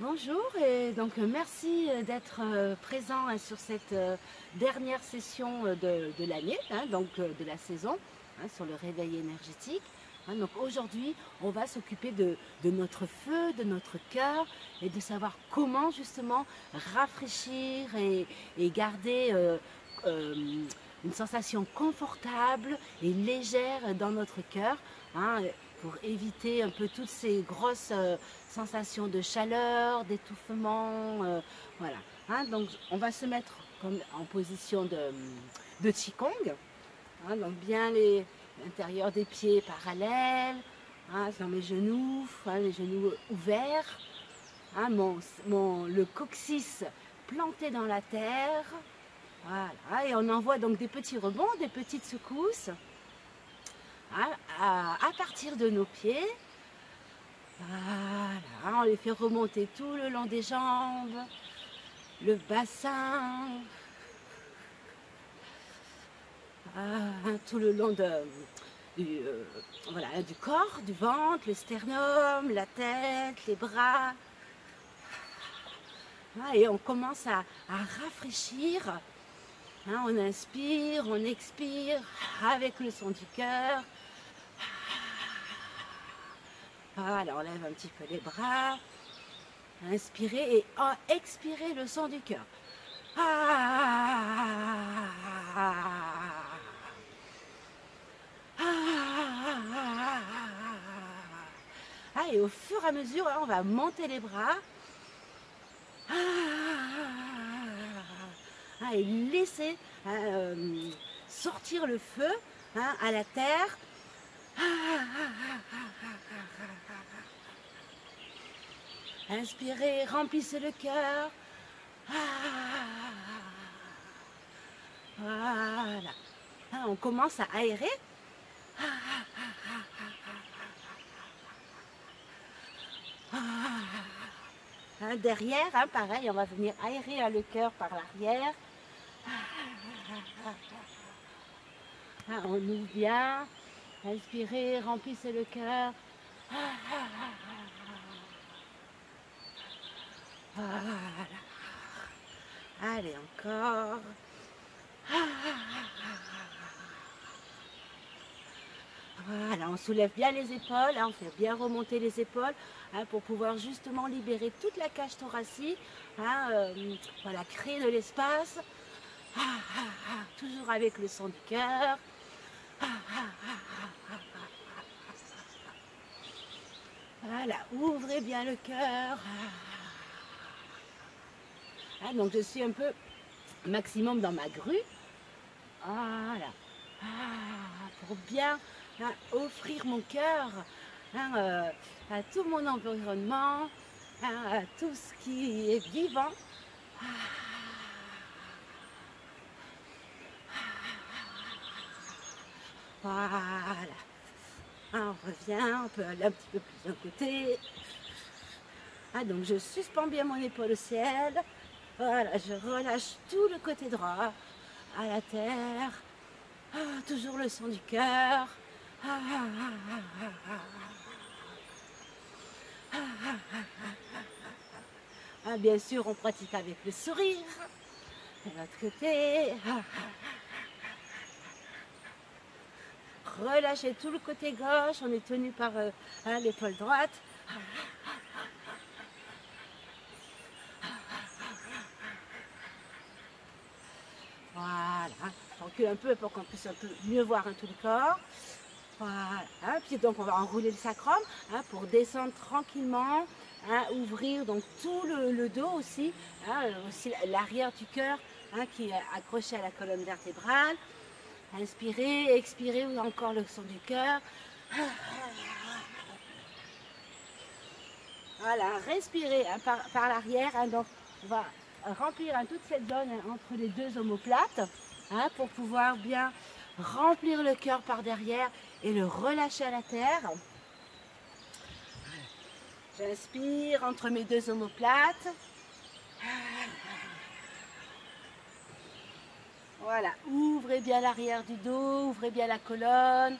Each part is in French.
Bonjour et donc merci d'être présent sur cette dernière session de l'année, hein, donc de la saison, hein, sur le réveil énergétique. Hein. Donc aujourd'hui, on va s'occuper de notre feu, de notre cœur et de savoir comment justement rafraîchir et garder euh, une sensation confortable et légère dans notre cœur, hein, pour éviter un peu toutes ces grosses sensations de chaleur, d'étouffement, voilà. Hein, donc on va se mettre comme en position de Qigong, hein, donc bien l'intérieur des pieds parallèles, hein, dans mes genoux, hein, les genoux ouverts, hein, le coccyx planté dans la terre, voilà, et on envoie donc des petits rebonds, des petites secousses, hein, à partir de nos pieds. Voilà, on les fait remonter tout le long des jambes, le bassin, tout le long voilà, du corps, du ventre, le sternum, la tête, les bras. Et on commence à rafraîchir. Hein, on inspire, on expire avec le son du cœur. Voilà, on lève un petit peu les bras. Inspirez et expirez le son du cœur. Et au fur et à mesure, on va monter les bras. Et laisser sortir le feu, hein, à la terre. Inspirez, remplissez le cœur. Voilà. On commence à aérer. Derrière, hein, pareil, on va venir aérer le cœur par l'arrière. On ouvre bien. Inspirez, remplissez le cœur. Voilà. Allez, encore. Voilà, on soulève bien les épaules, hein, on fait bien remonter les épaules, hein, pour pouvoir justement libérer toute la cage thoracique, hein, voilà, créer de l'espace, toujours avec le son du cœur. Voilà, ouvrez bien le cœur. Donc je suis un peu maximum dans ma grue. Voilà. Pour bien, hein, offrir mon cœur, hein, à tout mon environnement, hein, à tout ce qui est vivant. Voilà. On revient, on peut aller un petit peu plus d'un côté. Donc je suspends bien mon épaule au ciel. Voilà, je relâche tout le côté droit à la terre. Toujours le son du cœur. Bien sûr, on pratique avec le sourire. De l'autre côté. Relâchez tout le côté gauche. On est tenu par l'épaule droite. Voilà, on recule un peu pour qu'on puisse un peu mieux voir, hein, tout le corps. Voilà, puis donc on va enrouler le sacrum, hein, pour descendre tranquillement, hein, ouvrir donc tout le dos aussi, hein, aussi l'arrière du cœur, hein, qui est accroché à la colonne vertébrale. Inspirez, expirez, ou encore le son du cœur. Voilà, respirez, hein, par l'arrière, hein, donc on va remplir, hein, toute cette zone, hein, entre les deux omoplates, hein, pour pouvoir bien remplir le cœur par derrière et le relâcher à la terre. J'inspire entre mes deux omoplates. Voilà, ouvrez bien l'arrière du dos, ouvrez bien la colonne.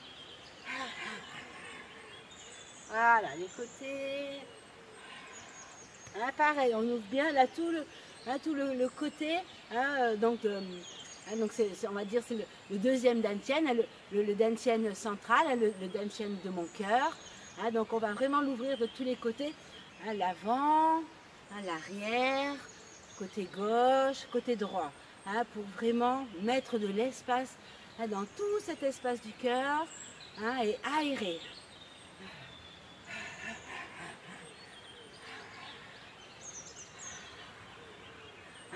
Voilà, les côtés. Hein, pareil, on ouvre bien là tout le côté. Hein, donc on va dire c'est le deuxième dantian, hein, le dantian central, hein, le dantian de mon cœur. Hein, donc on va vraiment l'ouvrir de tous les côtés. Hein, l'avant, hein, l'arrière, côté gauche, côté droit. Hein, pour vraiment mettre de l'espace, hein, dans tout cet espace du cœur, hein, et aérer.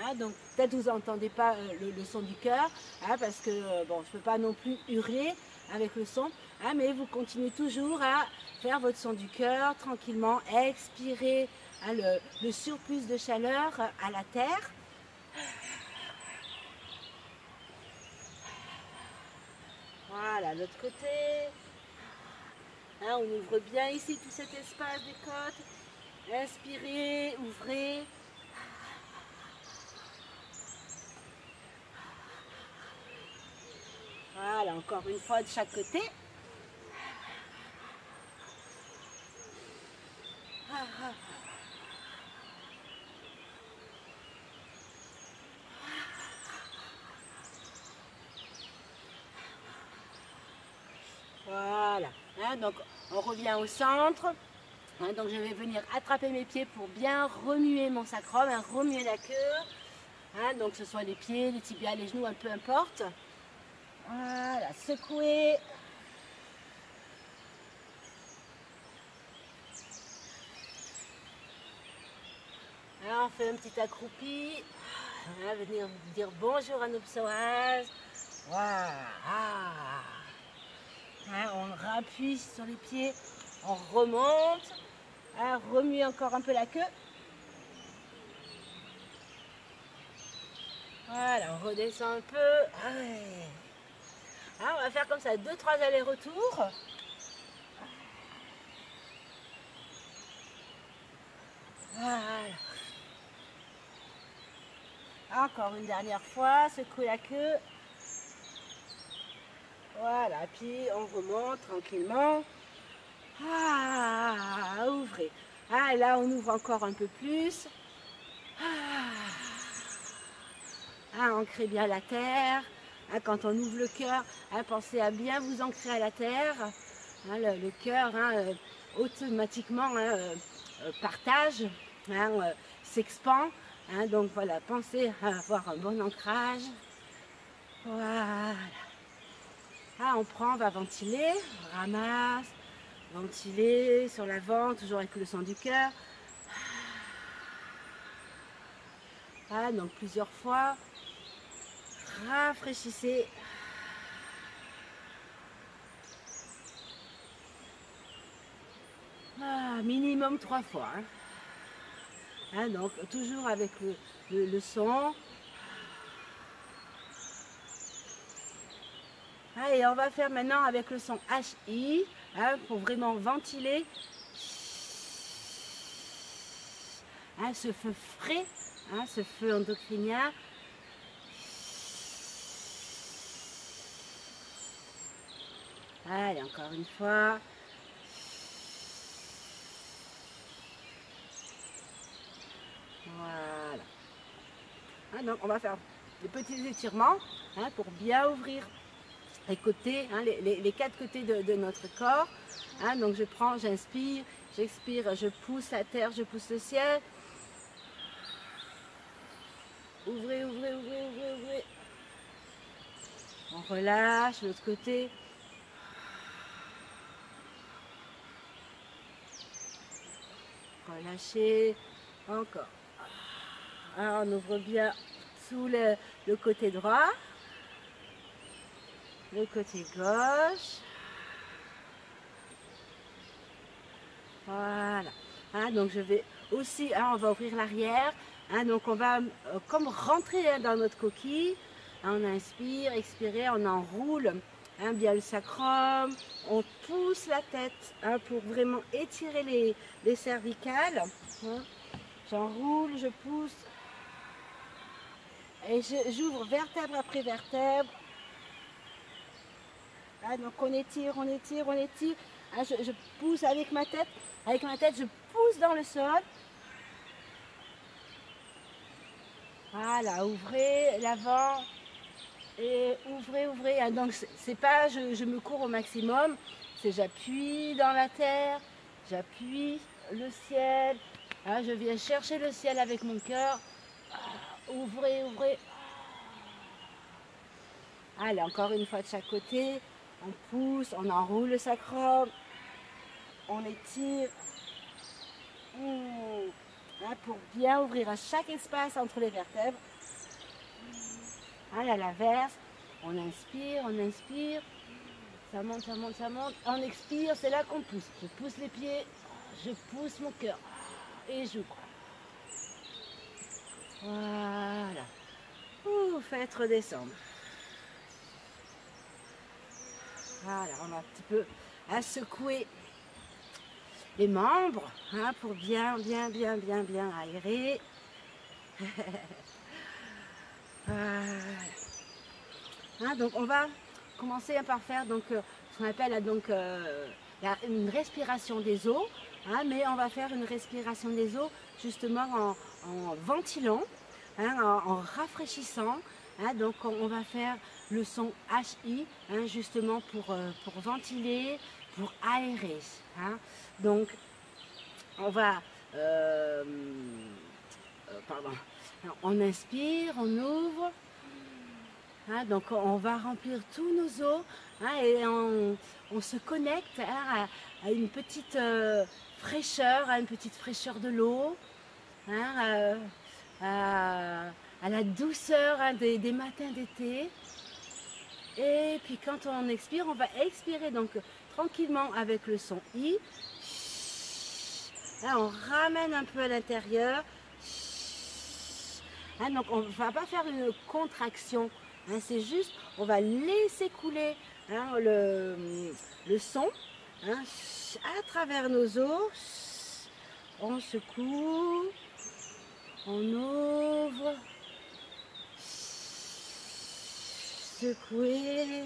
Hein, donc peut-être vous n'entendez pas le son du cœur, hein, parce que bon, je ne peux pas non plus hurler avec le son, hein, mais vous continuez toujours à faire votre son du cœur tranquillement, expirez, hein, le surplus de chaleur à la terre. Voilà, l'autre côté. Hein, on ouvre bien ici tout cet espace des côtes. Inspirez, ouvrez. Voilà, encore une fois de chaque côté. Voilà, hein, donc on revient au centre. Hein, donc je vais venir attraper mes pieds pour bien remuer mon sacrum, hein, remuer la queue. Hein, donc que ce soit les pieds, les tibias, les genoux, peu importe. Voilà, secouer. Hein, on fait un petit accroupi. Hein, venir dire bonjour à nos psoas. Voilà. Hein, on rappuie sur les pieds, on remonte. Hein, remue encore un peu la queue. Voilà, on redescend un peu. Hein, on va faire comme ça 2-3 allers-retours. Voilà. Encore une dernière fois, secouer la queue. Voilà, puis on remonte tranquillement. Ouvrez. Ah, là, on ouvre encore un peu plus. Ancrez bien la terre. Hein, quand on ouvre le cœur, hein, pensez à bien vous ancrer à la terre. Hein, le cœur, hein, automatiquement partage, hein, s'expand. Hein, donc voilà, pensez à avoir un bon ancrage. Voilà. Ah, on prend, on va ventiler, on ramasse, ventiler sur l'avant, toujours avec le sang du cœur. Ah, donc plusieurs fois. Rafraîchissez. Minimum 3 fois. Hein. Hein, donc toujours avec le son. Ah, et on va faire maintenant avec le son HI, hein, pour vraiment ventiler, hein, ce feu frais, hein, ce feu endocrinien. Allez, encore une fois. Voilà. Hein, donc on va faire des petits étirements, hein, pour bien ouvrir les côtés, hein, les 4 côtés de notre corps. Hein, donc je prends, j'inspire, j'expire, je pousse la terre, je pousse le ciel. Ouvrez, ouvrez, ouvrez, ouvrez, ouvrez. On relâche l'autre côté. Relâchez. Encore. Alors on ouvre bien sous le côté droit. Le côté gauche. Voilà. Hein, donc je vais aussi, hein, on va ouvrir l'arrière. Hein, donc on va comme rentrer, hein, dans notre coquille. Hein, on inspire, expire, on enroule, hein, bien le sacrum. On pousse la tête, hein, pour vraiment étirer les cervicales. Hein. J'enroule, je pousse. Et j'ouvre vertèbre après vertèbre. Ah, donc on étire, on étire, on étire. Ah, je pousse avec ma tête. Avec ma tête, je pousse dans le sol. Voilà, ouvrez l'avant et ouvrez, ouvrez. Ah, donc c'est pas je me cours au maximum, c'est j'appuie dans la terre, j'appuie le ciel. Ah, je viens chercher le ciel avec mon cœur. Ah, ouvrez, ouvrez. Allez, encore une fois de chaque côté. On pousse, on enroule le sacrum, on étire. Là, pour bien ouvrir à chaque espace entre les vertèbres. À l'inverse, on inspire, ça monte, ça monte, ça monte. On expire, c'est là qu'on pousse. Je pousse les pieds, je pousse mon cœur et j'ouvre. Voilà. Ouh, faites redescendre. Voilà, on a un petit peu à secouer les membres hein, pour bien aérer. Voilà. Hein, donc on va commencer par faire donc, ce qu'on appelle donc, une respiration des os, hein, mais on va faire une respiration des os justement en ventilant, hein, en rafraîchissant. Hein, donc on va faire le son HI hein, justement pour ventiler, pour aérer. Hein. Donc on va, pardon, on inspire, on ouvre. Hein, donc on va remplir tous nos os hein, et on se connecte hein, à une petite fraîcheur, à une petite fraîcheur de l'eau, hein, à la douceur hein, des matins d'été. Et puis quand on expire, on va expirer donc tranquillement avec le son I. Là, on ramène un peu à l'intérieur. Hein, donc on ne va pas faire une contraction. Hein, c'est juste, on va laisser couler hein, le son hein, à travers nos os. On secoue, on ouvre, secouez,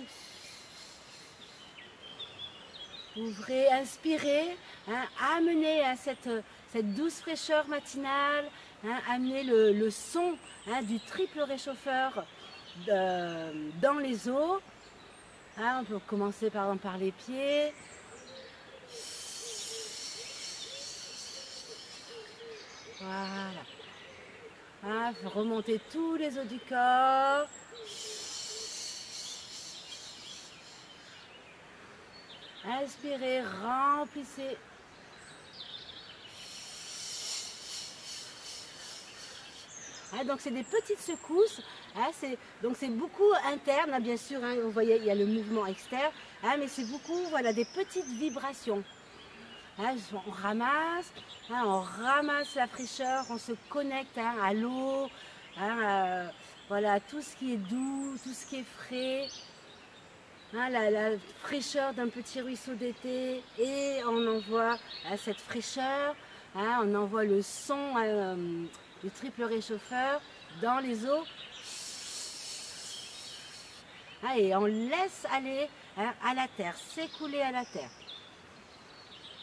ouvrez, inspirez, hein, amenez hein, cette douce fraîcheur matinale, hein, amenez le son hein, du triple réchauffeur dans les os. Hein, on peut commencer par exemple par les pieds. Voilà. Hein, remonter tous les os du corps. Inspirez, remplissez. Hein, donc c'est des petites secousses, hein, donc c'est beaucoup interne, hein, bien sûr, hein, vous voyez il y a le mouvement externe, hein, mais c'est beaucoup voilà, des petites vibrations. Hein, on ramasse, hein, on ramasse la fraîcheur, on se connecte hein, à l'eau, hein, voilà, tout ce qui est doux, tout ce qui est frais. Hein, la fraîcheur d'un petit ruisseau d'été et on envoie cette fraîcheur, hein, on envoie le son du triple réchauffeur dans les eaux hein, et on laisse aller hein, à la terre, s'écouler à la terre.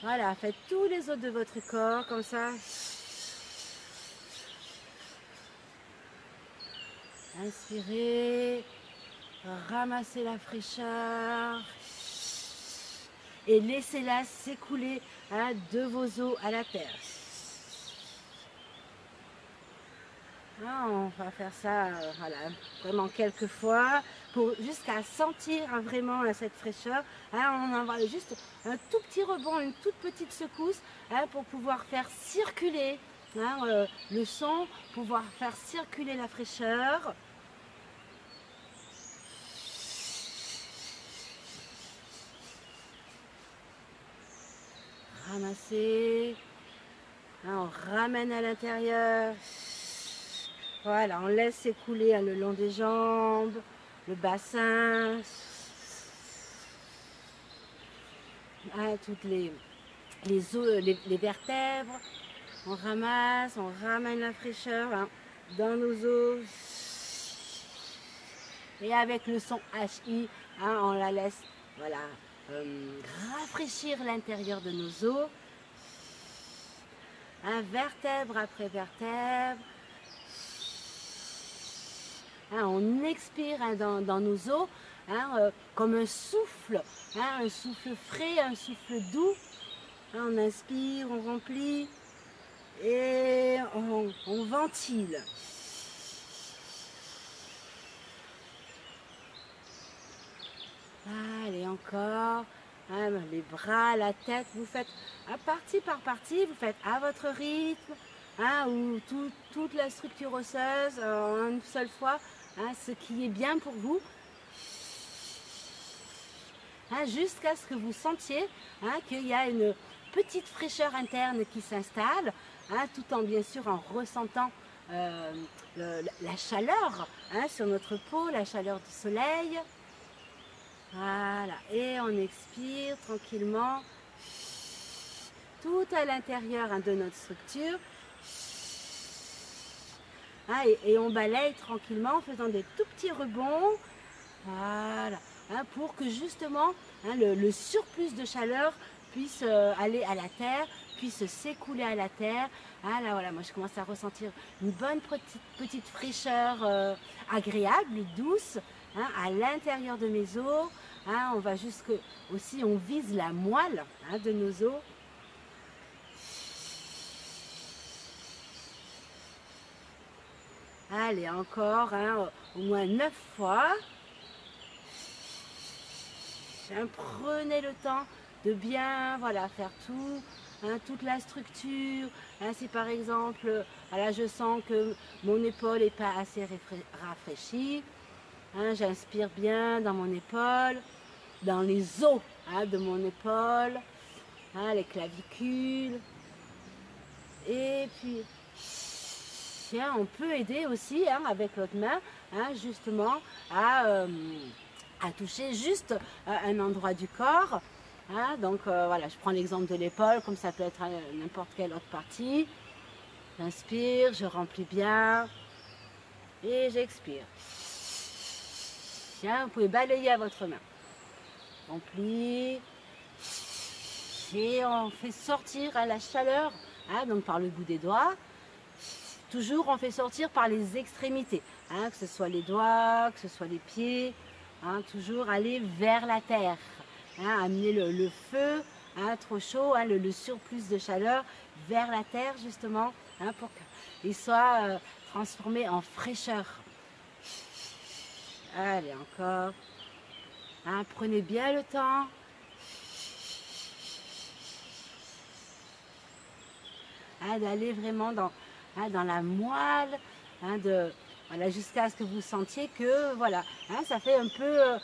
Voilà, faites tous les os de votre corps comme ça. Inspirez. Ramassez la fraîcheur et laissez-la s'écouler hein, de vos os à la terre. Hein, on va faire ça voilà, vraiment quelques fois pour jusqu'à sentir hein, vraiment cette fraîcheur. Hein, on envoie juste un tout petit rebond, une toute petite secousse hein, pour pouvoir faire circuler hein, le son, pouvoir faire circuler la fraîcheur. Ramasser, hein, on ramène à l'intérieur, voilà, on laisse s'écouler hein, le long des jambes, le bassin, hein, toutes les vertèbres, on ramasse, on ramène la fraîcheur hein, dans nos os, et avec le son HI, hein, on la laisse, voilà, rafraîchir l'intérieur de nos os, hein, vertèbre après vertèbre. On expire dans nos os comme un souffle frais, un souffle doux. On inspire, on remplit et on ventile. Allez, encore. Les bras, la tête, vous faites partie par partie, vous faites à votre rythme, ou toute la structure osseuse en une seule fois, ce qui est bien pour vous, jusqu'à ce que vous sentiez qu'il y a une petite fraîcheur interne qui s'installe, tout en bien sûr en ressentant la chaleur sur notre peau, la chaleur du soleil. Voilà, et on expire tranquillement tout à l'intérieur de notre structure. Et on balaye tranquillement en faisant des tout petits rebonds. Voilà, pour que justement le surplus de chaleur puisse aller à la terre, puisse s'écouler à la terre. Là voilà, moi je commence à ressentir une bonne petite fraîcheur agréable, douce, à l'intérieur de mes os. On va jusque aussi, on vise la moelle de nos os. Allez, encore au moins 9 fois. Prenez le temps de bien faire tout, toute la structure. Si par exemple, je sens que mon épaule n'est pas assez rafraîchie, j'inspire bien dans mon épaule, dans les os de mon épaule, les clavicules. Et puis, on peut aider aussi avec l'autre main, justement, à toucher juste un endroit du corps. Donc voilà, je prends l'exemple de l'épaule, comme ça peut être n'importe quelle autre partie. J'inspire, je remplis bien et j'expire. Vous pouvez balayer à votre main. Remplis. Et on fait sortir la chaleur donc par le bout des doigts. Toujours on fait sortir par les extrémités, que ce soit les doigts, que ce soit les pieds. Toujours aller vers la terre, amener le feu trop chaud, le surplus de chaleur vers la terre justement, pour qu'il soit transformé en fraîcheur. Allez, encore. Prenez bien le temps. D'aller vraiment dans la moelle, jusqu'à ce que vous sentiez que ça fait un peu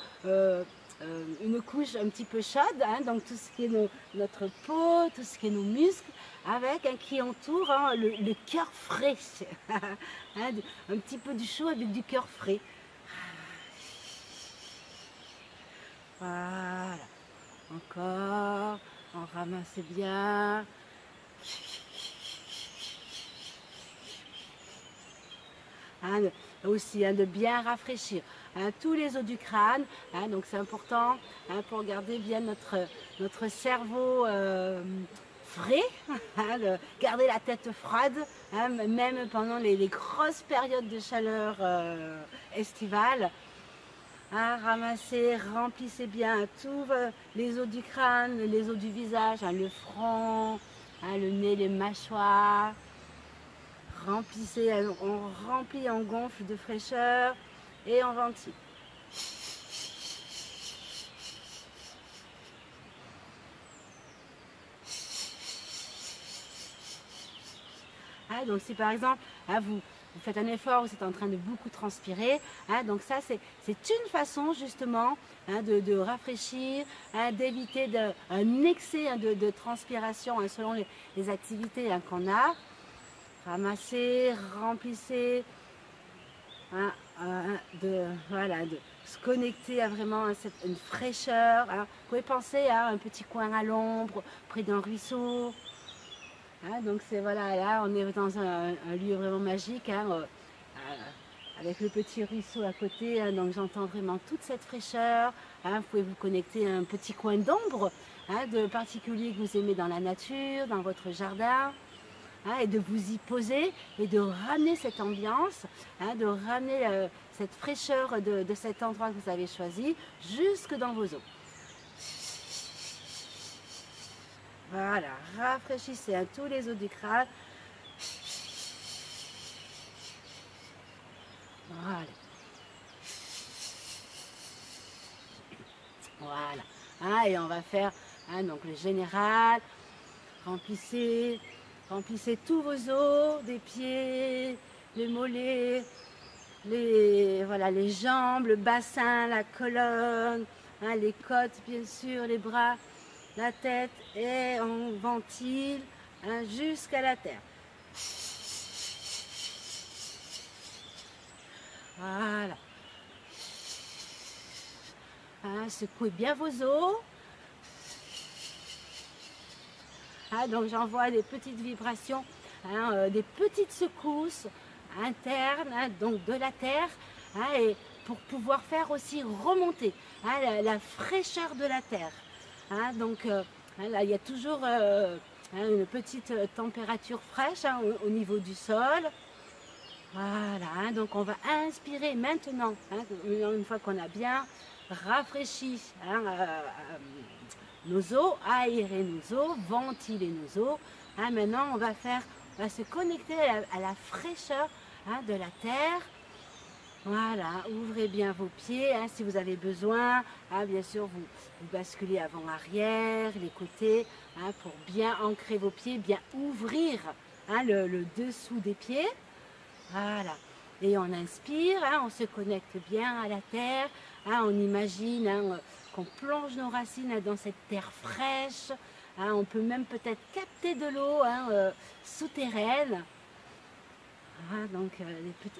une couche un petit peu chaude, donc tout ce qui est notre peau, tout ce qui est nos muscles, avec qui entoure le cœur frais. Un petit peu du chaud avec du cœur frais. Voilà. Encore. On ramasse bien. Aussi de bien rafraîchir tous les os du crâne, donc c'est important pour garder bien notre cerveau frais, garder la tête froide, même pendant les grosses périodes de chaleur estivale. Ramassez, remplissez bien tous les os du crâne, les os du visage, le front, le nez, les mâchoires. Remplissez, on remplit, on gonfle de fraîcheur et on ventile. Donc si par exemple vous faites un effort, vous êtes en train de beaucoup transpirer, donc ça c'est une façon justement de rafraîchir, d'éviter un excès de transpiration selon les activités qu'on a. Ramassez, remplissez, de se connecter à vraiment une fraîcheur. Vous pouvez penser à un petit coin à l'ombre, près d'un ruisseau. Donc c'est là on est dans un lieu vraiment magique, avec le petit ruisseau à côté, donc j'entends vraiment toute cette fraîcheur. Vous pouvez vous connecter à un petit coin d'ombre de particulier que vous aimez dans la nature, dans votre jardin. et de vous y poser et de ramener cette ambiance, de ramener cette fraîcheur de cet endroit que vous avez choisi jusque dans vos os. Voilà, rafraîchissez tous les os du crâne. Voilà. Voilà. Et on va faire donc le général. Remplissez tous vos os, des pieds, les mollets, les jambes, le bassin, la colonne, les côtes bien sûr, les bras, la tête, et on ventile jusqu'à la terre. Voilà. Secouez bien vos os. Donc j'envoie des petites vibrations, des petites secousses internes, donc de la terre, et pour pouvoir faire aussi remonter la fraîcheur de la terre. Donc là, il y a toujours une petite température fraîche au niveau du sol. Voilà, donc on va inspirer maintenant, une fois qu'on a bien rafraîchi nos os, aérer nos os, ventiler nos os. Maintenant, on va se connecter à la fraîcheur de la terre. Voilà, ouvrez bien vos pieds si vous avez besoin. Bien sûr, vous basculez avant-arrière, les côtés, pour bien ancrer vos pieds, bien ouvrir le dessous des pieds. Voilà. Et on inspire, on se connecte bien à la terre, on imagine qu'on plonge nos racines dans cette terre fraîche. On peut même peut-être capter de l'eau souterraine. Donc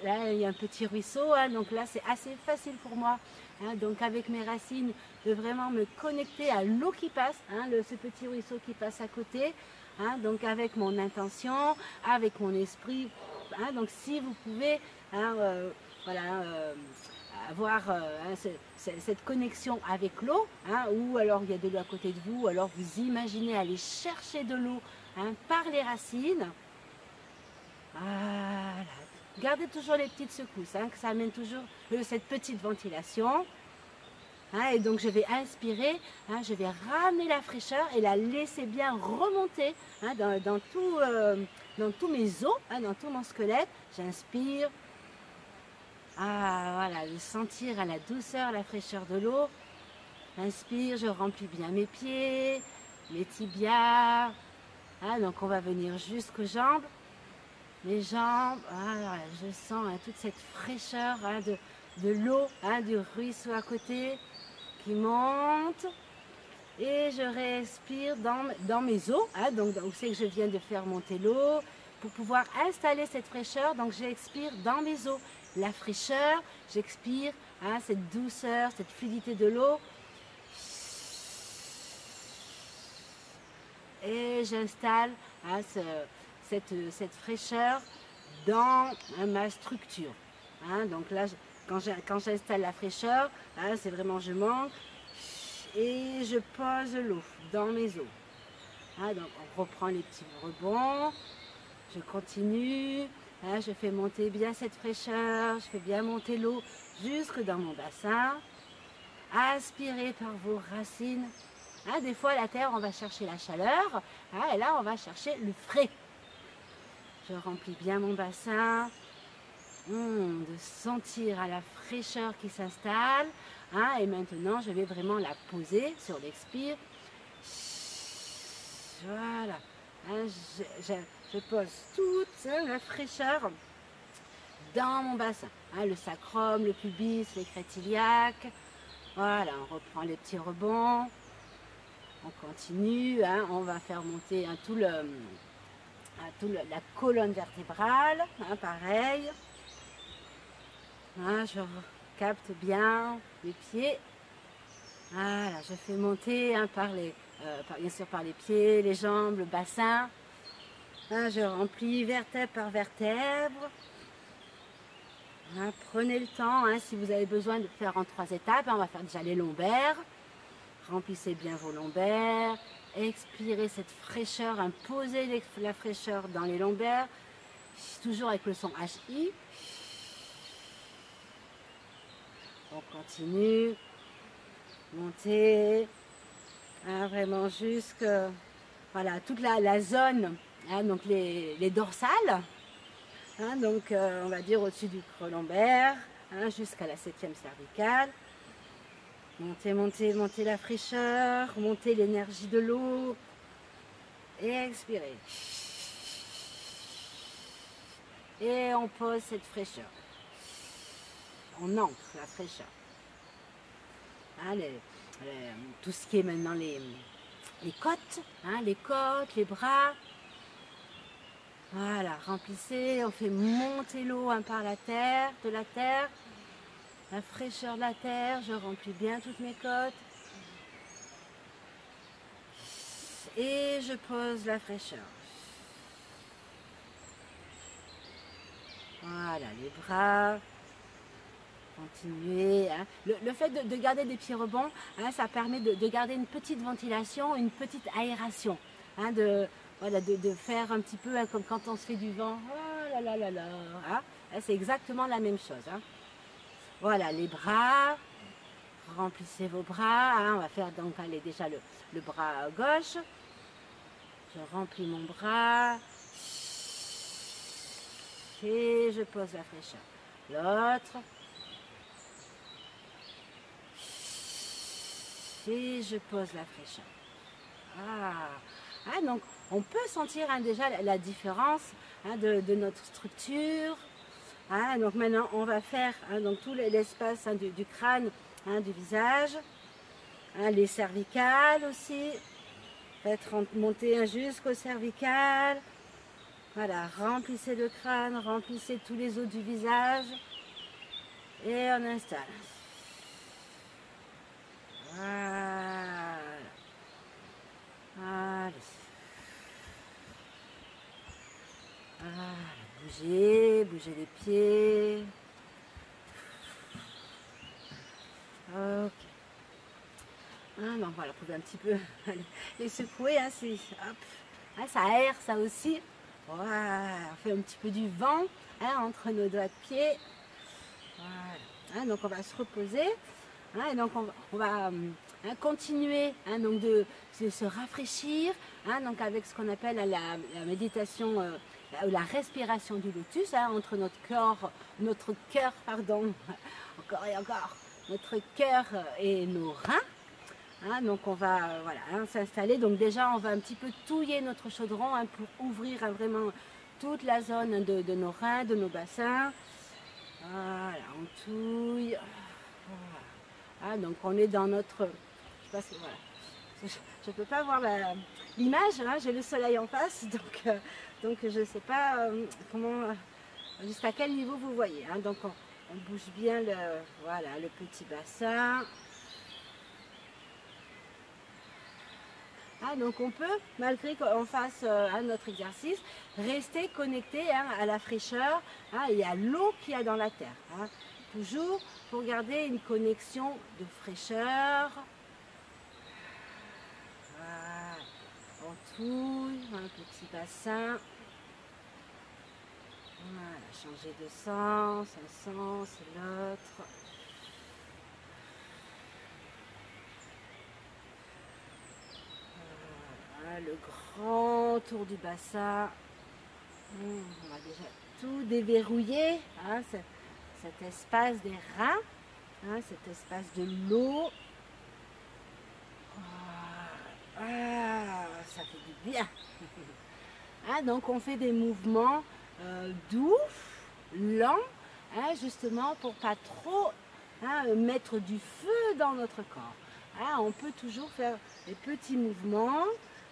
là, il y a un petit ruisseau, donc là c'est assez facile pour moi. Donc avec mes racines, de vraiment me connecter à l'eau qui passe, ce petit ruisseau qui passe à côté. Donc avec mon intention, avec mon esprit. Donc si vous pouvez avoir cette connexion avec l'eau, ou alors il y a de l'eau à côté de vous, ou alors vous imaginez aller chercher de l'eau par les racines. Voilà. Gardez toujours les petites secousses, que ça amène toujours cette petite ventilation. Et donc je vais inspirer, je vais ramener la fraîcheur et la laisser bien remonter dans tous mes os, dans tout mon squelette. J'inspire. Voilà, de sentir la douceur, la fraîcheur de l'eau. Inspire, je remplis bien mes pieds, mes tibias. Donc on va venir jusqu'aux jambes. Les jambes, voilà, je sens toute cette fraîcheur de l'eau, du ruisseau à côté qui monte. Et je respire dans mes os. Donc vous savez que je viens de faire monter l'eau. Pour pouvoir installer cette fraîcheur, donc j'expire dans mes os. La fraîcheur, j'expire cette douceur, cette fluidité de l'eau. Et j'installe cette fraîcheur dans ma structure. Donc là, quand j'installe la fraîcheur, c'est vraiment je manque et je pose l'eau dans mes os. Donc on reprend les petits rebonds, je continue, je fais monter bien cette fraîcheur, je fais bien monter l'eau jusque dans mon bassin. Aspirez par vos racines. Des fois, la terre, on va chercher la chaleur, et là, on va chercher le frais. Je remplis bien mon bassin, de sentir la fraîcheur qui s'installe. Et maintenant, je vais vraiment la poser sur l'expire. Voilà. Je pose toute la fraîcheur dans mon bassin. Le sacrum, le pubis, les crêtes iliaques. Voilà, on reprend les petits rebonds. On continue, on va faire monter la colonne vertébrale, pareil. Je capte bien les pieds. Voilà, je fais monter bien sûr par les pieds, les jambes, le bassin. Je remplis vertèbre par vertèbre. Prenez le temps, si vous avez besoin de faire en 3 étapes. On va faire déjà les lombaires. Remplissez bien vos lombaires, Expirez cette fraîcheur, imposez la fraîcheur dans les lombaires, toujours avec le son HI. On continue, montez, hein, vraiment jusque, voilà, toute la zone, hein, donc les dorsales, hein, donc on va dire au-dessus du creux lombaire, hein, jusqu'à la 7e cervicale. Montez, montez, montez la fraîcheur, montez l'énergie de l'eau et expirez. Et on pose cette fraîcheur. On ancre la fraîcheur. Hein, tout ce qui est maintenant les côtes, hein, les bras. Voilà, remplissez, on fait monter l'eau hein, par la terre, de la terre. La fraîcheur de la terre, je remplis bien toutes mes côtes. Et je pose la fraîcheur. Voilà, les bras. Continuez. Hein. Le fait de garder des pieds rebonds, hein, ça permet de garder une petite ventilation, une petite aération. Hein, voilà, de faire un petit peu hein, comme quand on se fait du vent. Oh là là là là. Hein. C'est exactement la même chose. Hein. Voilà, les bras. Remplissez vos bras. Hein. On va faire donc allez, déjà le bras gauche. Je remplis mon bras. Et je pose la fraîcheur. L'autre. Et je pose la fraîcheur. Ah, donc on peut sentir hein, déjà la différence hein, de notre structure. Hein, donc maintenant on va faire hein, donc tout l'espace hein, du crâne, hein, du visage, hein, les cervicales aussi. Faites monter hein, jusqu'aux cervicales. Voilà, remplissez le crâne, remplissez tous les os du visage. Et on installe. Voilà. Allez. Voilà. Bougez, bougez les pieds. Ok. Ah, donc voilà, vous pouvez un petit peu les secouer. Hein, hop. Ah, ça aère ça aussi. Voilà. On fait un petit peu du vent hein, entre nos doigts de pied. Voilà. Hein, donc on va se reposer. Hein, et donc on va hein, continuer hein, donc de se rafraîchir hein, donc avec ce qu'on appelle la méditation, la respiration du lotus hein, entre notre cœur, pardon, encore et encore, notre cœur et nos reins. Hein, donc on va voilà, hein, s'installer. Donc déjà on va un petit peu touiller notre chaudron hein, pour ouvrir hein, vraiment toute la zone de nos reins, de nos bassins. Voilà, on touille. Voilà. Ah, donc on est dans notre... Je sais pas si, voilà. Je ne peux pas voir l'image, hein, j'ai le soleil en face, donc je ne sais pas comment, jusqu'à quel niveau vous voyez. Hein. Donc on bouge bien voilà, le petit bassin. Ah, donc on peut, malgré qu'on fasse notre exercice, rester connecté hein, à la fraîcheur hein, et à l'eau qu'il y a dans la terre. Hein. Toujours pour garder une connexion de fraîcheur. Voilà. On touille un petit bassin. Voilà, changer de sens, un sens et l'autre. Voilà, le grand tour du bassin. On va déjà tout déverrouiller. Hein, cet espace des reins, hein, cet espace de l'eau. Ça fait du bien. Hein, donc on fait des mouvements doux, lents, hein, justement pour pas trop hein, mettre du feu dans notre corps. Hein, on peut toujours faire des petits mouvements,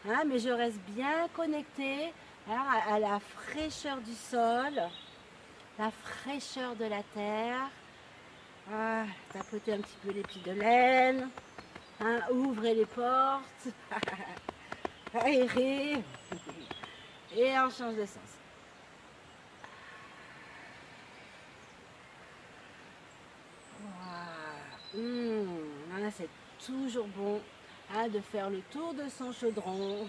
hein, mais je reste bien connectée hein, à la fraîcheur du sol, la fraîcheur de la terre. Tapotez un petit peu les pieds de laine, hein, ouvrez les portes, aérez, et on change de sens. Voilà. C'est toujours bon de faire le tour de son chaudron.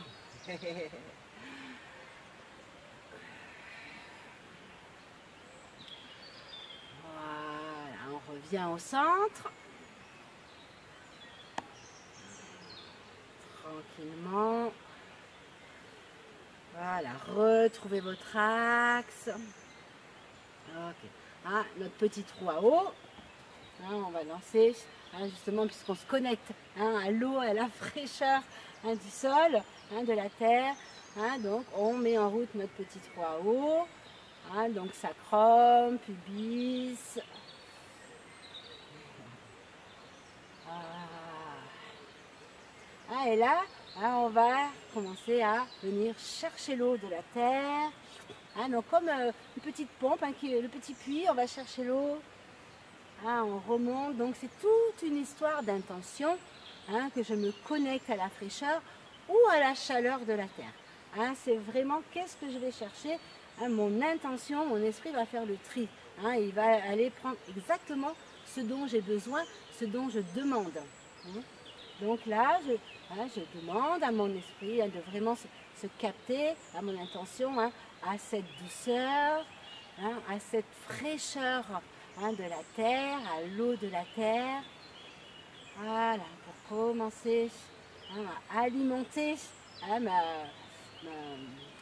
Voilà, on revient au centre. Tranquillement. Voilà, retrouvez votre axe. Ok. Notre petit trou à eau. On va lancer, justement, puisqu'on se connecte à l'eau, à la fraîcheur du sol, de la terre. Donc, on met en route notre petit trou à eau. Donc, sacrum, pubis. Et là, on va commencer à venir chercher l'eau de la terre. Donc, comme une petite pompe, le petit puits, on va chercher l'eau. On remonte, donc c'est toute une histoire d'intention, que je me connecte à la fraîcheur ou à la chaleur de la terre. C'est vraiment qu'est-ce que je vais chercher, mon intention, mon esprit va faire le tri. Il va aller prendre exactement ce dont j'ai besoin, ce dont je demande. Donc là, je demande à mon esprit de vraiment se capter à mon intention, à cette douceur, à cette fraîcheur de la terre, à l'eau de la terre. Voilà, pour commencer à alimenter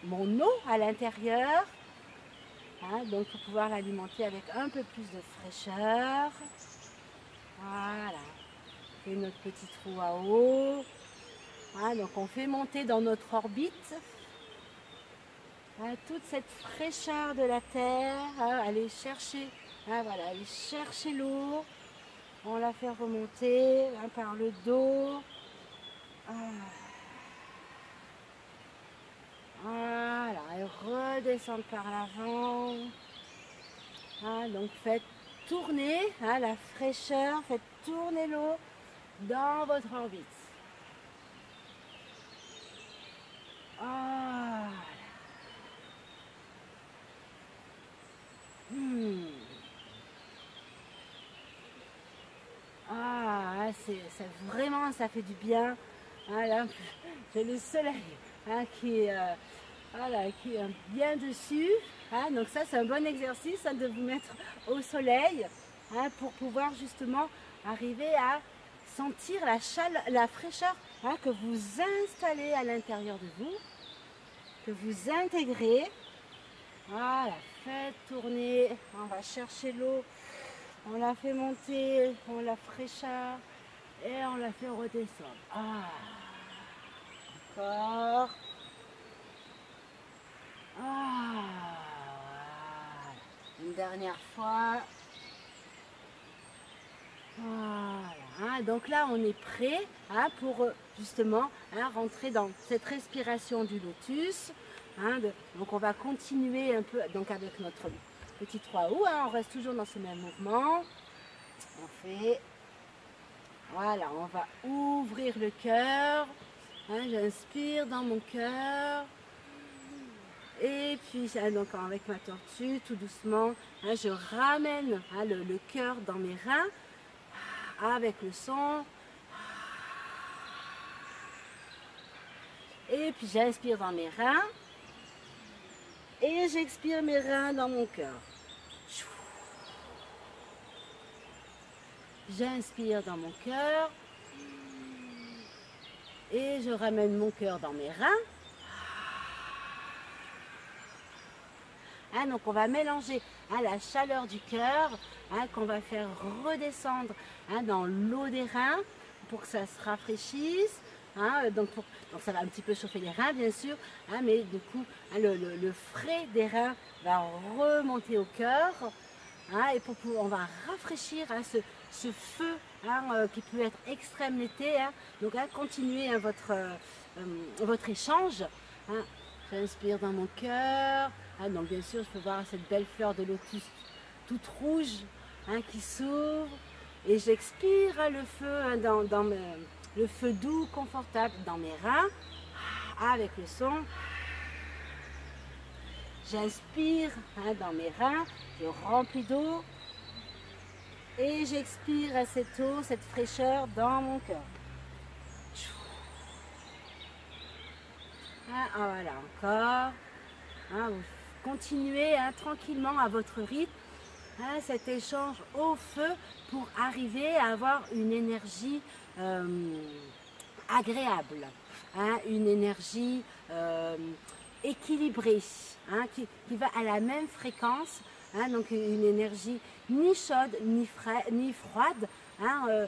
mon eau à l'intérieur. Donc pour pouvoir l'alimenter avec un peu plus de fraîcheur. Voilà. On fait notre petit trou à eau. Donc on fait monter dans notre orbite toute cette fraîcheur de la terre, aller chercher. Voilà, aller chercher l'eau, on la fait remonter par le dos. Voilà, et redescendre par l'avant. Donc faites tourner la fraîcheur, faites tourner l'eau dans votre orbite. Voilà. Vraiment, ça fait du bien. Là, j'ai le soleil qui est bien dessus. Donc ça, c'est un bon exercice de vous mettre au soleil pour pouvoir justement arriver à sentir la fraîcheur que vous installez à l'intérieur de vous, que vous intégrez. Voilà, faites tourner, on va chercher l'eau, on la fait monter, on la fraîcheur et on la fait redescendre. Encore. Une dernière fois. Voilà. Donc là, on est prêt pour justement rentrer dans cette respiration du lotus. Donc on va continuer un peu donc avec notre petit 3 août. On reste toujours dans ce même mouvement. On fait. Voilà, on va ouvrir le cœur. J'inspire dans mon cœur. Et puis, donc avec ma tortue, tout doucement, je ramène le cœur dans mes reins avec le son. Et puis, j'inspire dans mes reins. Et j'expire mes reins dans mon cœur. J'inspire dans mon cœur. Et je ramène mon cœur dans mes reins. Donc on va mélanger la chaleur du cœur qu'on va faire redescendre dans l'eau des reins pour que ça se rafraîchisse. Donc ça va un petit peu chauffer les reins bien sûr, mais du coup le frais des reins va remonter au cœur. Et on va rafraîchir ce feu qui peut être extrême l'été. Donc continuez votre échange. J'inspire dans mon cœur. Donc bien sûr, je peux voir cette belle fleur de lotus toute rouge qui s'ouvre. Et j'expire le feu le feu doux, confortable dans mes reins. Avec le son. J'inspire dans mes reins. Je remplis d'eau. Et j'expire cette eau, cette fraîcheur dans mon cœur. Hein, voilà, encore. Hein, vous continuez hein, tranquillement à votre rythme. Hein, cet échange au feu pour arriver à avoir une énergie agréable, hein, une énergie équilibrée, hein, qui va à la même fréquence, hein, donc une énergie ni chaude ni froide, hein,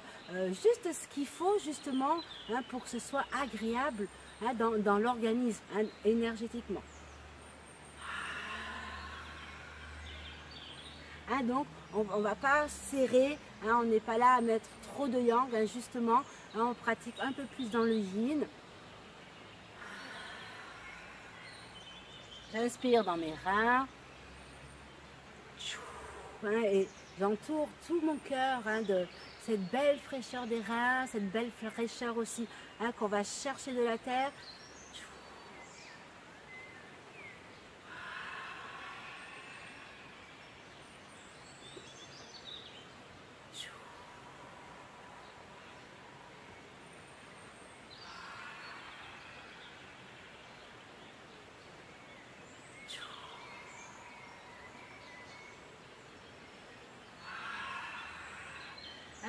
juste ce qu'il faut justement hein, pour que ce soit agréable hein, dans l'organisme hein, énergétiquement. Hein, donc on ne va pas serrer, hein, on n'est pas là à mettre trop de yang, hein, justement, hein, on pratique un peu plus dans le yin. J'inspire dans mes reins, hein, et j'entoure tout mon cœur hein, de cette belle fraîcheur des reins, cette belle fraîcheur aussi hein, qu'on va chercher de la terre.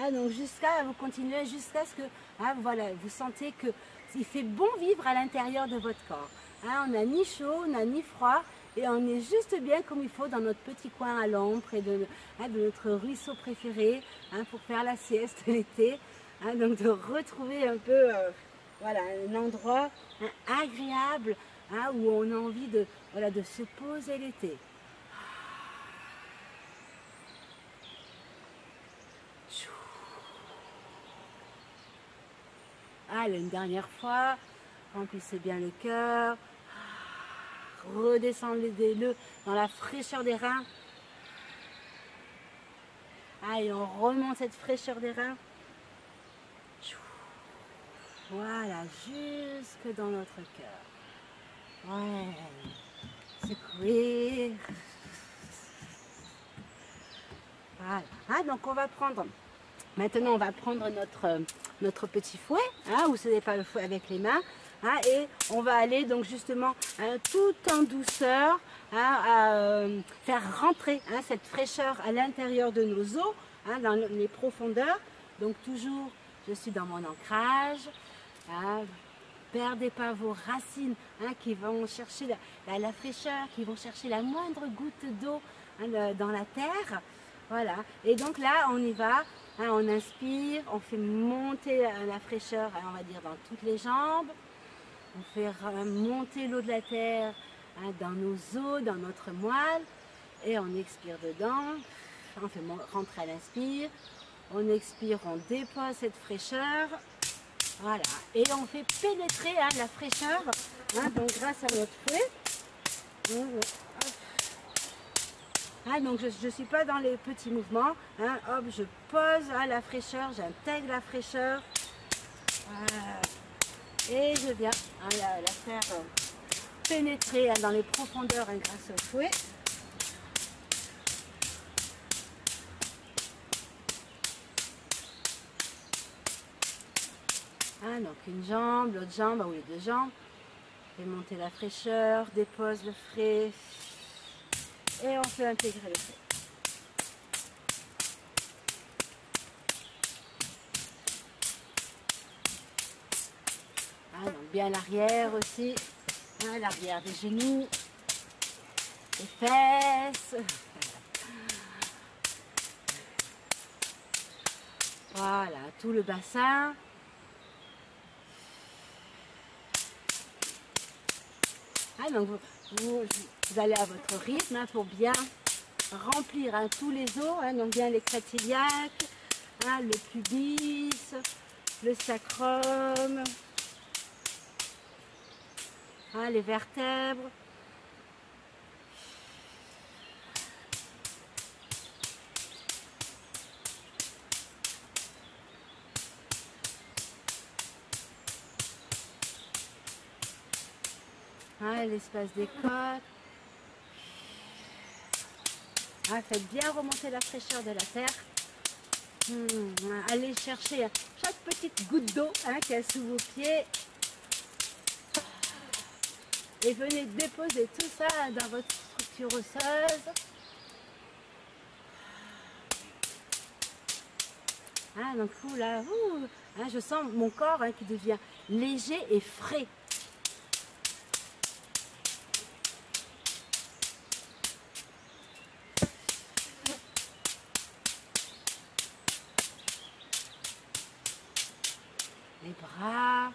Ah, donc vous continuez jusqu'à ce que ah, voilà, vous sentez qu'il fait bon vivre à l'intérieur de votre corps. Hein, on n'a ni chaud, on n'a ni froid et on est juste bien comme il faut dans notre petit coin à l'ombre près de notre ruisseau préféré hein, pour faire la sieste l'été. Hein, donc de retrouver un peu voilà, un endroit hein, agréable hein, où on a envie voilà, de se poser l'été. Allez, une dernière fois, remplissez bien le cœur, redescendez-le dans la fraîcheur des reins. Allez, on remonte cette fraîcheur des reins. Voilà, jusque dans notre cœur. Ouais, secouer. Voilà. Ah, donc on va prendre, maintenant on va prendre notre petit fouet, hein, ou ce n'est pas le fouet avec les mains, hein, et on va aller donc justement hein, tout en douceur hein, faire rentrer hein, cette fraîcheur à l'intérieur de nos os, hein, dans les profondeurs. Donc toujours, je suis dans mon ancrage. Hein, perdez pas vos racines hein, qui vont chercher la fraîcheur, qui vont chercher la moindre goutte d'eau hein, dans la terre. Voilà, et donc là on y va, hein, on inspire, on fait monter la fraîcheur, hein, on va dire dans toutes les jambes, on fait monter l'eau de la terre hein, dans nos os, dans notre moelle, et on expire dedans, on fait rentrer à l'inspire, on expire, on dépose cette fraîcheur, voilà, et on fait pénétrer hein, la fraîcheur, hein, donc grâce à notre fouet. Ah, donc je ne suis pas dans les petits mouvements, hein, hop, je pose à la fraîcheur, j'intègre la fraîcheur et je viens hein, la faire pénétrer hein, dans les profondeurs hein, grâce au fouet. Ah, donc une jambe, l'autre jambe, ou les deux jambes, fait monter la fraîcheur, dépose le frais. Et on peut intégrer le feu. Ah, donc bien l'arrière aussi, hein, l'arrière des genoux, les fesses. Voilà, tout le bassin. Ah, donc vous allez à votre rythme hein, pour bien remplir hein, tous les os, hein, donc bien les crêtes iliaques, hein, le pubis, le sacrum, hein, les vertèbres. Hein, l'espace des côtes. Hein, faites bien remonter la fraîcheur de la terre. Allez chercher chaque petite goutte d'eau hein, qu'il y a sous vos pieds. Et venez déposer tout ça dans votre structure osseuse. Donc là, je sens mon corps qui devient léger et frais. Les bras.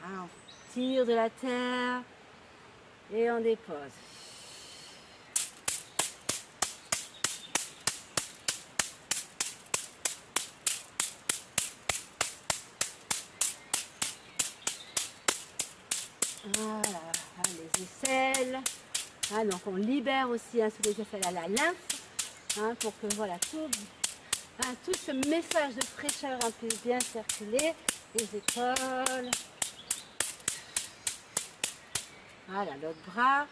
On tire de la terre et on dépose. Voilà, les aisselles. Donc on libère aussi sous les aisselles la lymphe pour que voilà tout ce message de fraîcheur puisse bien circuler. Les épaules. Voilà, l'autre bras.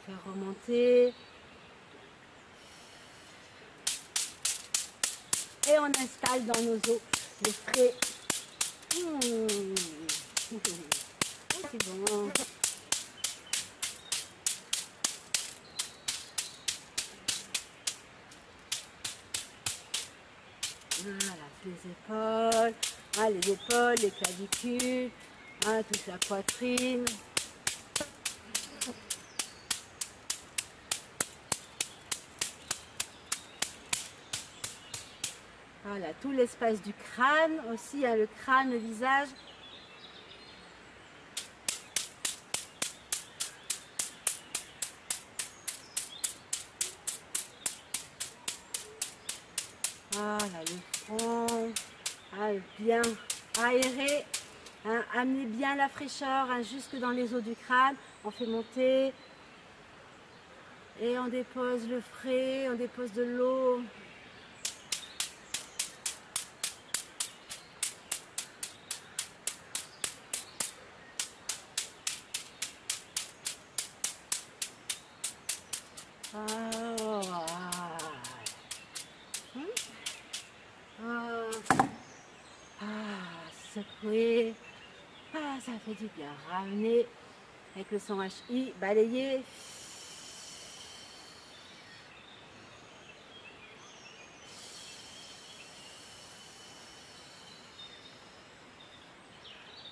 Faire remonter. Et on installe dans nos os le frais. C'est bon. Voilà, les épaules, les clavicules, toute la poitrine. Voilà, tout l'espace du crâne aussi, le crâne, le visage. Voilà, le front, bien aéré, amenez bien la fraîcheur jusque dans les os du crâne. On fait monter et on dépose le frais, on dépose de l'eau. Secouer, ça fait du bien. Ramener avec le son HI, balayer.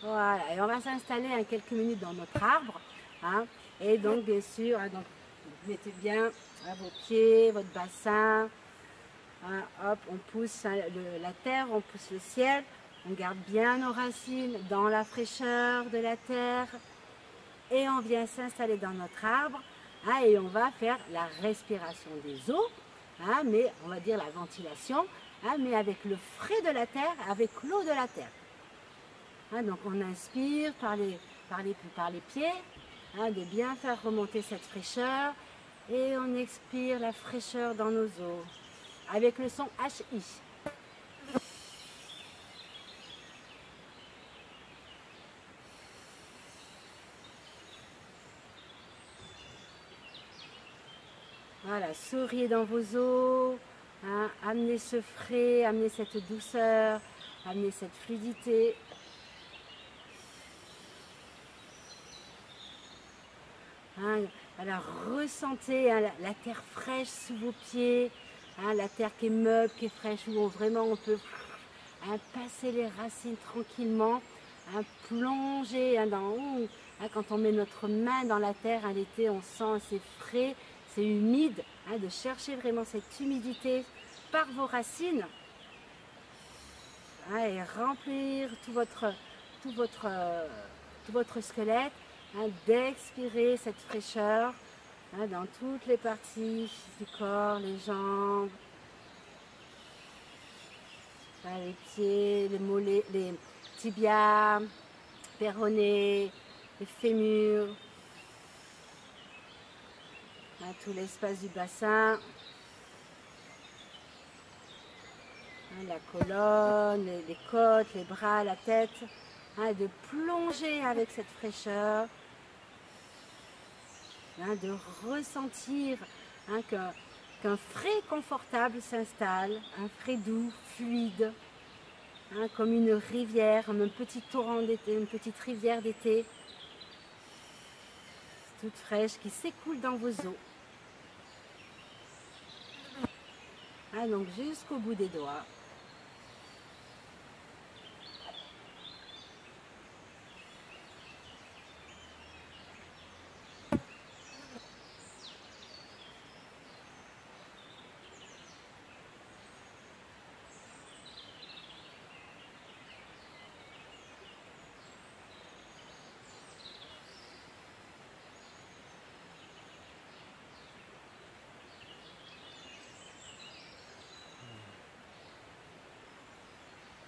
Voilà, et on va s'installer quelques minutes dans notre arbre. Et donc bien sûr, donc, vous mettez bien vos pieds, votre bassin. Hop, on pousse la terre, on pousse le ciel. On garde bien nos racines dans la fraîcheur de la terre. Et on vient s'installer dans notre arbre. Et on va faire la respiration des eaux. Mais on va dire la ventilation. Mais avec le frais de la terre, avec l'eau de la terre. Donc on inspire par les pieds. De bien faire remonter cette fraîcheur. Et on expire la fraîcheur dans nos os. Avec le son HI. Voilà, souriez dans vos os, amenez ce frais, amenez cette douceur, amenez cette fluidité. Voilà, ressentez la terre fraîche sous vos pieds, la terre qui est meuble, qui est fraîche, où vraiment on peut passer les racines tranquillement, plonger quand on met notre main dans la terre l'été, on sent c'est frais, c'est humide, de chercher vraiment cette humidité par vos racines et remplir tout votre squelette, d'expirer cette fraîcheur dans toutes les parties du corps, les jambes, les pieds, les mollets, les tibias, péroné, les fémurs, tout l'espace du bassin, la colonne, les côtes, les bras, la tête, de plonger avec cette fraîcheur, de ressentir qu'un frais confortable s'installe, un frais doux, fluide. hein, comme une rivière, comme un petit torrent d'été, une petite rivière d'été, toute fraîche, qui s'écoule dans vos os. Ah, donc jusqu'au bout des doigts.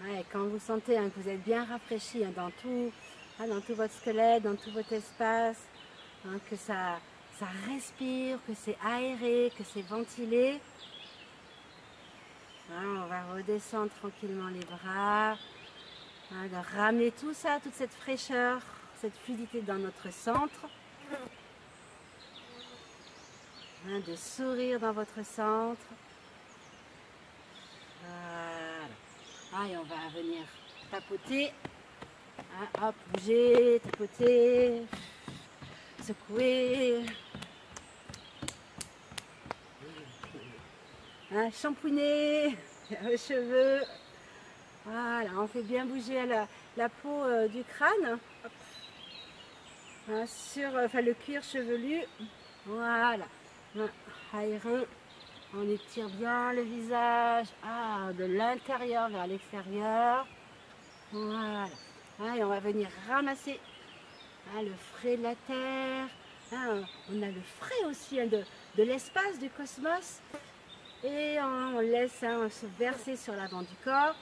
Ouais, quand vous sentez hein, que vous êtes bien rafraîchi hein, dans tout votre squelette, dans tout votre espace, hein, que ça respire, que c'est aéré, que c'est ventilé, hein, on va redescendre tranquillement les bras, hein, de ramener tout ça, toute cette fraîcheur, cette fluidité dans notre centre, hein, de sourire dans votre centre. Voilà. Ah, et on va venir tapoter, hein, hop, bouger, tapoter, secouer, hein, shampouiner les cheveux. Voilà, on fait bien bouger la peau du crâne, hein, sur le cuir chevelu. Voilà, hein, aéré. On étire bien le visage, de l'intérieur vers l'extérieur. Voilà. Ah, et on va venir ramasser le frais de la terre. Ah, on a le frais aussi de l'espace, du cosmos. Et on laisse se verser sur l'avant du corps.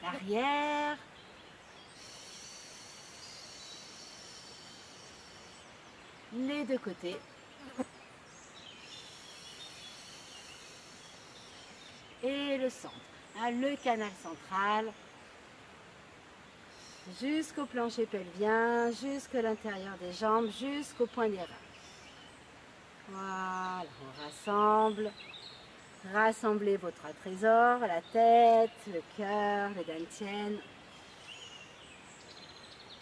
L'arrière. Les deux côtés. Et le centre, hein, le canal central, jusqu'au plancher pelvien, jusqu'à l'intérieur des jambes, jusqu'au point des reins. Voilà, on rassemble. Rassemblez vos trois trésors, la tête, le cœur, les dantiennes.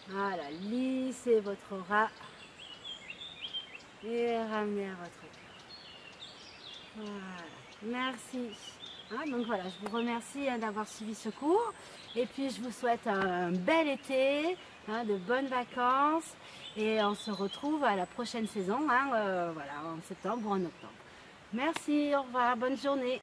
Voilà, lissez votre aura et ramenez à votre cœur. Voilà, merci. Donc voilà, je vous remercie d'avoir suivi ce cours. Et puis je vous souhaite un bel été, de bonnes vacances. Et on se retrouve à la prochaine saison, voilà, en septembre ou en octobre. Merci, au revoir, bonne journée.